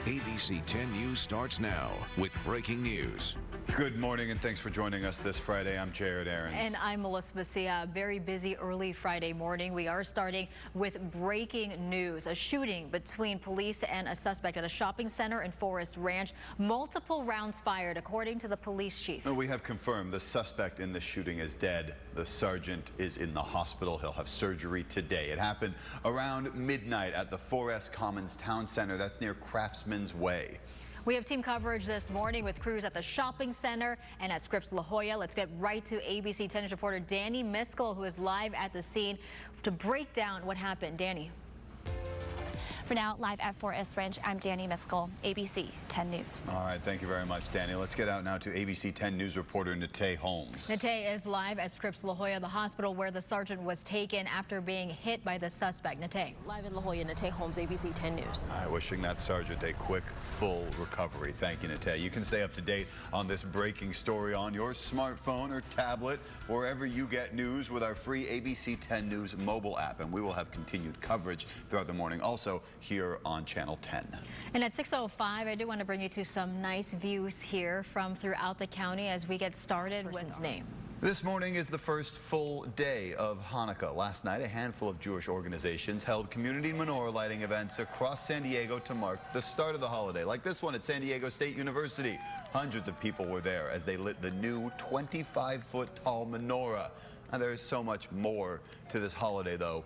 ABC 10 News starts now with breaking news. Good morning and thanks for joining us this Friday. I'm Jared Aarons. And I'm Melissa Messia. Very busy early Friday morning. We are starting with breaking news. A shooting between police and a suspect at a shopping center in Forest Ranch. Multiple rounds fired, according to the police chief. We have confirmed the suspect in the shooting is dead. The sergeant is in the hospital. He'll have surgery today. It happened around midnight at the Forest Commons Town Center. That's near Craftsman's Way. We have team coverage this morning with crews at the shopping center and at Scripps La Jolla. Let's get right to ABC 10 News reporter Danny Miskell, who is live at the scene to break down what happened. Danny. For now, live at Forest Ranch, I'm Danny Miskell, ABC 10 News. All right, thank you very much, Danny. Let's get out now to ABC 10 News reporter Natay Holmes. Natay is live at Scripps La Jolla, the hospital where the sergeant was taken after being hit by the suspect. Natay. Live in La Jolla, Natay Holmes, ABC 10 News. All right, wishing that sergeant a quick, full recovery. Thank you, Natay. You can stay up to date on this breaking story on your smartphone or tablet, wherever you get news with our free ABC 10 News mobile app. And we will have continued coverage throughout the morning. Also, here on Channel 10. And at 6:05, I do want to bring you to some nice views here from throughout the county as we get started with his name. This morning is the first full day of Hanukkah. Last night, a handful of Jewish organizations held community menorah lighting events across San Diego to mark the start of the holiday, like this one at San Diego State University. Hundreds of people were there as they lit the new 25-foot tall menorah. And there is so much more to this holiday, though,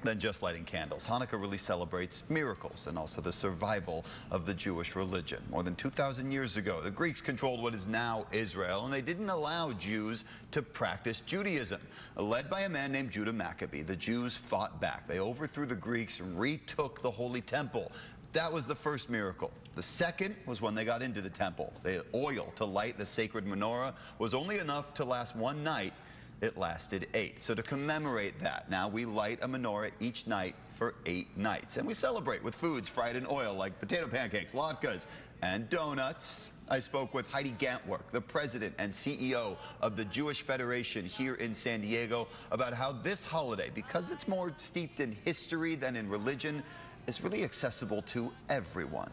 than just lighting candles. Hanukkah really celebrates miracles and also the survival of the Jewish religion. More than 2,000 years ago, the Greeks controlled what is now Israel, and they didn't allow Jews to practice Judaism. Led by a man named Judah Maccabee, the Jews fought back. They overthrew the Greeks and retook the Holy Temple. That was the first miracle. The second was when they got into the temple. The oil to light the sacred menorah was only enough to last one night. It lasted 8. So to commemorate that, now we light a menorah each night for 8 nights. And we celebrate with foods fried in oil like potato pancakes, latkes, and donuts. I spoke with Heidi Gantwerk, the president and CEO of the Jewish Federation here in San Diego, about how this holiday, because it's more steeped in history than in religion, is really accessible to everyone.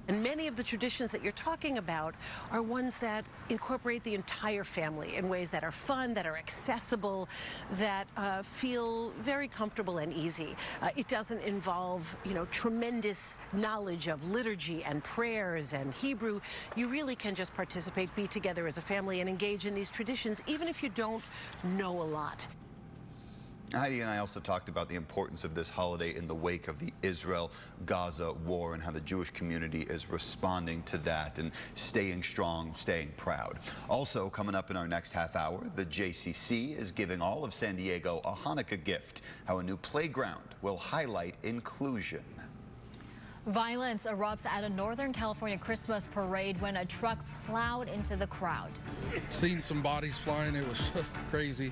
And many of the traditions that you're talking about are ones that incorporate the entire family in ways that are fun, that are accessible, that feel very comfortable and easy. It doesn't involve, tremendous knowledge of liturgy and prayers and Hebrew. You really can just participate, be together as a family, and engage in these traditions, even if you don't know a lot. Heidi and I also talked about the importance of this holiday in the wake of the Israel-Gaza war and how the Jewish community is responding to that and staying strong, staying proud. Also, coming up in our next half hour, the JCC is giving all of San Diego a Hanukkah gift, how a new playground will highlight inclusion. Violence erupts at a Northern California Christmas parade when a truck plowed into the crowd. Seen some bodies flying. It was crazy.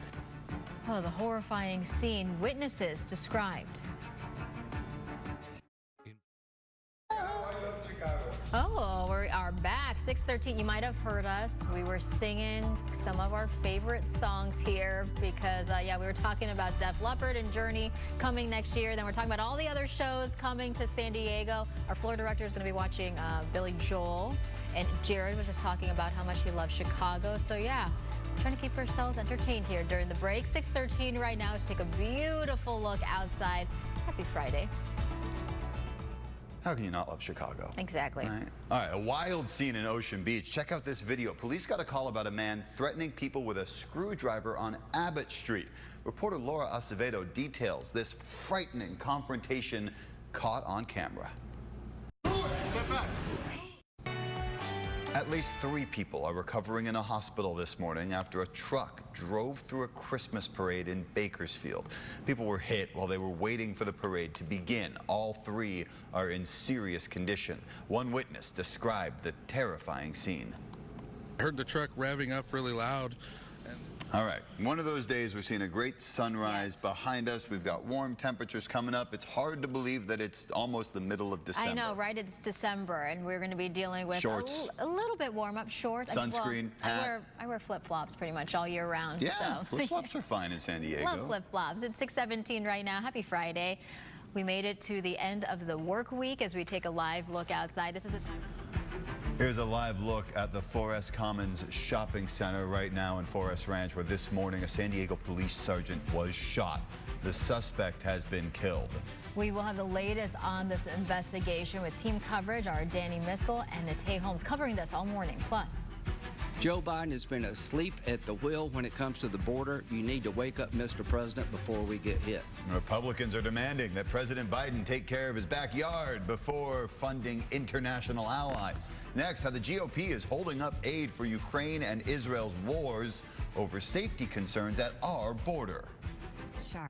Oh, the horrifying scene witnesses described. Oh, we are back. 6:13. You might have heard us. We were singing some of our favorite songs here because, we were talking about Def Leppard and Journey coming next year. Then we're talking about all the other shows coming to San Diego. Our floor director is going to be watching Billy Joel. And Jared was just talking about how much he loves Chicago. So, yeah. Trying to keep ourselves entertained here during the break. 6:13 right now to take a beautiful look outside. Happy Friday. How can you not love Chicago? Exactly. All right, a wild scene in Ocean Beach. Check out this video. Police got a call about a man threatening people with a screwdriver on Abbott Street. Reporter Laura Acevedo details this frightening confrontation caught on camera. Get back. At least 3 people are recovering in a hospital this morning after a truck drove through a Christmas parade in Bakersfield. People were hit while they were waiting for the parade to begin. All 3 are in serious condition. One witness described the terrifying scene. I heard the truck revving up really loud. All right, one of those days we're seeing a great sunrise behind us. We've got warm temperatures coming up. It's hard to believe that it's almost the middle of December. I know, right? It's December, and we're going to be dealing with shorts, a little bit warm up, shorts. Sunscreen, hat. I wear flip-flops pretty much all year round. Yeah, so. flip-flops are fine in San Diego. Love flip-flops. It's 6:17 right now. Happy Friday. We made it to the end of the work week as we take a live look outside. This is the time. Here's a live look at the Forest Commons Shopping Center right now in Forest Ranch, where this morning a San Diego police sergeant was shot. The suspect has been killed. We will have the latest on this investigation with team coverage. Our Danny Miskell and Nate Holmes covering this all morning. Plus, Joe Biden has been asleep at the wheel when it comes to the border. You need to wake up, Mr. President, before we get hit. Republicans are demanding that President Biden take care of his backyard before funding international allies. Next, how the GOP is holding up aid for Ukraine and Israel's wars over safety concerns at our border. sharp.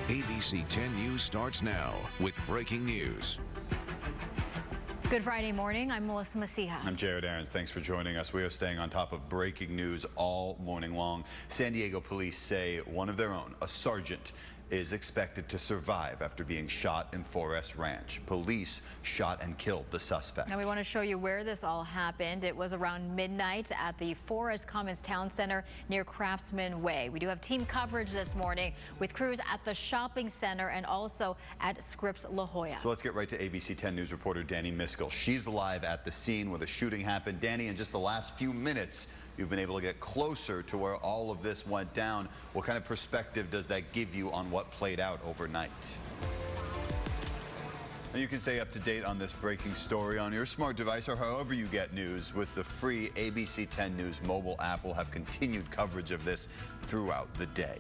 ABC 10 News starts now with breaking news. Good Friday morning. I'm Melissa Messiha. I'm Jared Aarons. Thanks for joining us. We are staying on top of breaking news all morning long. San Diego police say one of their own, a sergeant, is expected to survive after being shot in Forest Ranch. Police shot and killed the suspect. Now we want to show you where this all happened. It was around midnight at the Forest Commons Town Center near Craftsman Way. We do have team coverage this morning with crews at the shopping center and also at Scripps La Jolla. So let's get right to ABC 10 News reporter Danny Miskell. She's live at the scene where the shooting happened. Danny, in just the last few minutes, you've been able to get closer to where all of this went down. What kind of perspective does that give you on what played out overnight? And you can stay up to date on this breaking story on your smart device or however you get news with the free ABC 10 News mobile app. We'll have continued coverage of this throughout the day.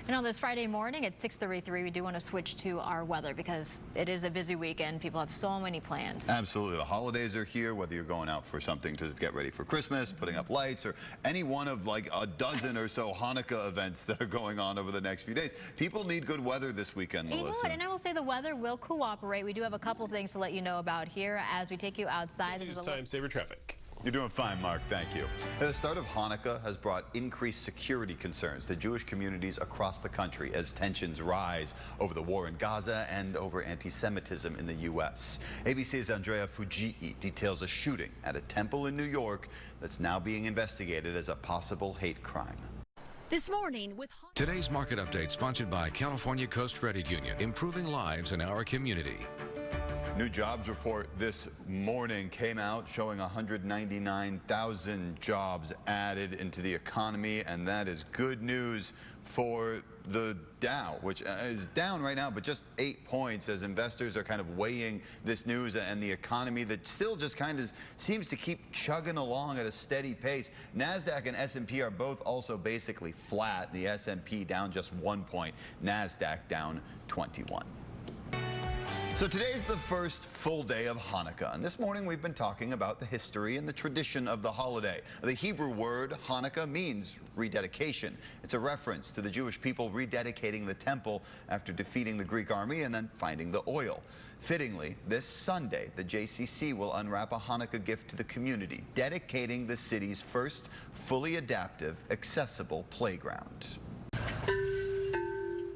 And on this Friday morning at 6:33, we do want to switch to our weather because it is a busy weekend. People have so many plans. Absolutely. The holidays are here, whether you're going out for something to get ready for Christmas, putting up lights, or any one of like a dozen or so Hanukkah events that are going on over the next few days. People need good weather this weekend, Melissa. You know what? And I will say the weather will cooperate. We do have a couple things to let you know about here as we take you outside. This is time saver traffic. You're doing fine, Mark. Thank you. The start of Hanukkah has brought increased security concerns to Jewish communities across the country as tensions rise over the war in Gaza and over anti-Semitism in the U.S. ABC's Andrea Fujii details a shooting at a temple in New York that's now being investigated as a possible hate crime. This morning with Today's market update sponsored by California Coast Credit Union, improving lives in our community. New jobs report this morning came out showing 199,000 jobs added into the economy, and that is good news for the Dow, which is down right now, but just 8 points as investors are kind of weighing this news and the economy that still just kind of seems to keep chugging along at a steady pace. NASDAQ and S&P are both also basically flat. The S&P down just 1 point, NASDAQ down 21. So today's the first full day of Hanukkah, and this morning we've been talking about the history and the tradition of the holiday. The Hebrew word Hanukkah means rededication. It's a reference to the Jewish people rededicating the temple after defeating the Greek army and then finding the oil. Fittingly, this Sunday, the JCC will unwrap a Hanukkah gift to the community, dedicating the city's first fully adaptive, accessible playground.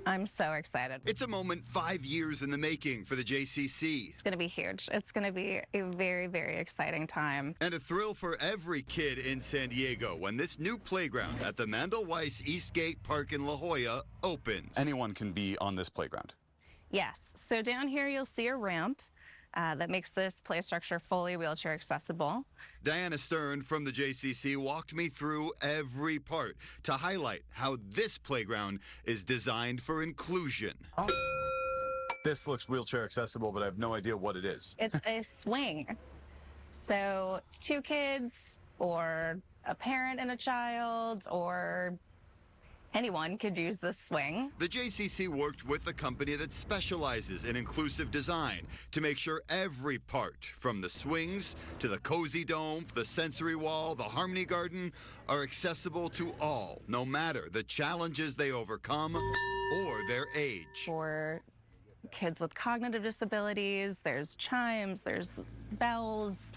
I'm so excited. It's a moment 5 years in the making for the JCC. It's going to be huge. It's going to be a very, very exciting time. And a thrill for every kid in San Diego when this new playground at the Mandel Weiss Eastgate Park in La Jolla opens. Anyone can be on this playground. Yes. So down here you'll see a ramp that makes this play structure fully wheelchair accessible. Diana Stern from the JCC walked me through every part to highlight how this playground is designed for inclusion. This looks wheelchair accessible, but I have no idea what it is. It's a swing. So 2 kids or a parent and a child or anyone could use this swing. The JCC worked with a company that specializes in inclusive design to make sure every part, from the swings to the cozy dome, the sensory wall, the harmony garden, are accessible to all, no matter the challenges they overcome or their age. For kids with cognitive disabilities, there's chimes, there's bells,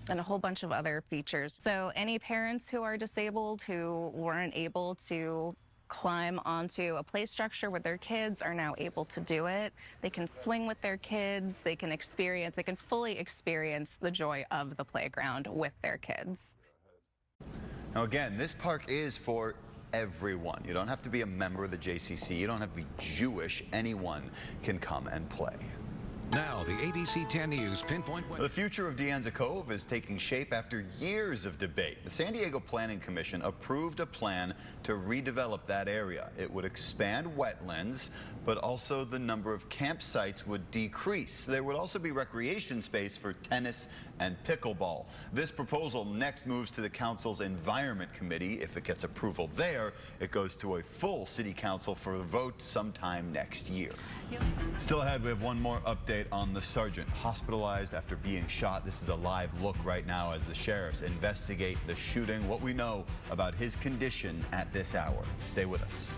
and a whole bunch of other features. So any parents who are disabled who weren't able to climb onto a play structure with their kids are now able to do it. They can swing with their kids. They can fully experience the joy of the playground with their kids. Now again, this park is for everyone. You don't have to be a member of the JCC. You don't have to be Jewish. Anyone can come and play. Now, the ABC 10 News Pinpoint. The future of De Anza Cove is taking shape after years of debate. The San Diego Planning Commission approved a plan to redevelop that area. It would expand wetlands, but also the number of campsites would decrease. There would also be recreation space for tennis and pickleball. This proposal next moves to the council's Environment Committee. If it gets approval there, it goes to a full city council for a vote sometime next year. Still ahead, we have one more update on the sergeant hospitalized after being shot. This is a live look right now as the sheriffs investigate the shooting, what we know about his condition at this hour. Stay with us.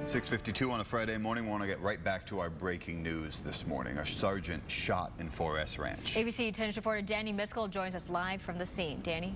6:52 on a Friday morning. We want to get right back to our breaking news this morning. A sergeant shot in 4S Ranch. ABC 10 News reporter Danny Miskell joins us live from the scene. Danny?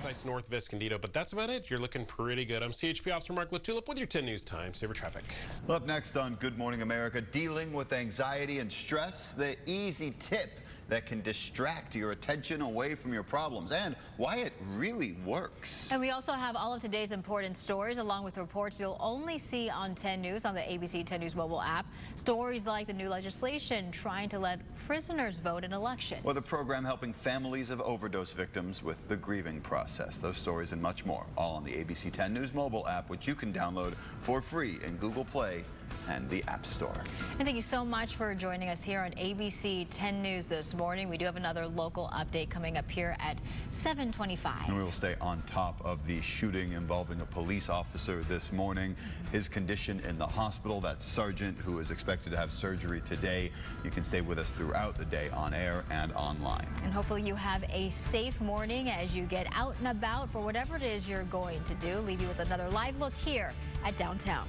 Place north of Escondido, but that's about it. You're looking pretty good. I'm CHP Officer Mark Latulip with your 10 News Time Saver Traffic. Up next on Good Morning America, dealing with anxiety and stress, the easy tip that can distract your attention away from your problems and why it really works. And we also have all of today's important stories along with reports you'll only see on 10 News on the ABC 10 News mobile app. Stories like the new legislation trying to let prisoners vote in elections. Or the program helping families of overdose victims with the grieving process. Those stories and much more all on the ABC 10 News mobile app, which you can download for free in Google Play and the App Store. And thank you so much for joining us here on ABC 10 News this morning. We do have another local update coming up here at 7:25. And we will stay on top of the shooting involving a police officer this morning. His condition in the hospital, that sergeant who is expected to have surgery today. You can stay with us throughout the day on air and online. And hopefully you have a safe morning as you get out and about for whatever it is you're going to do. Leave you with another live look here at downtown.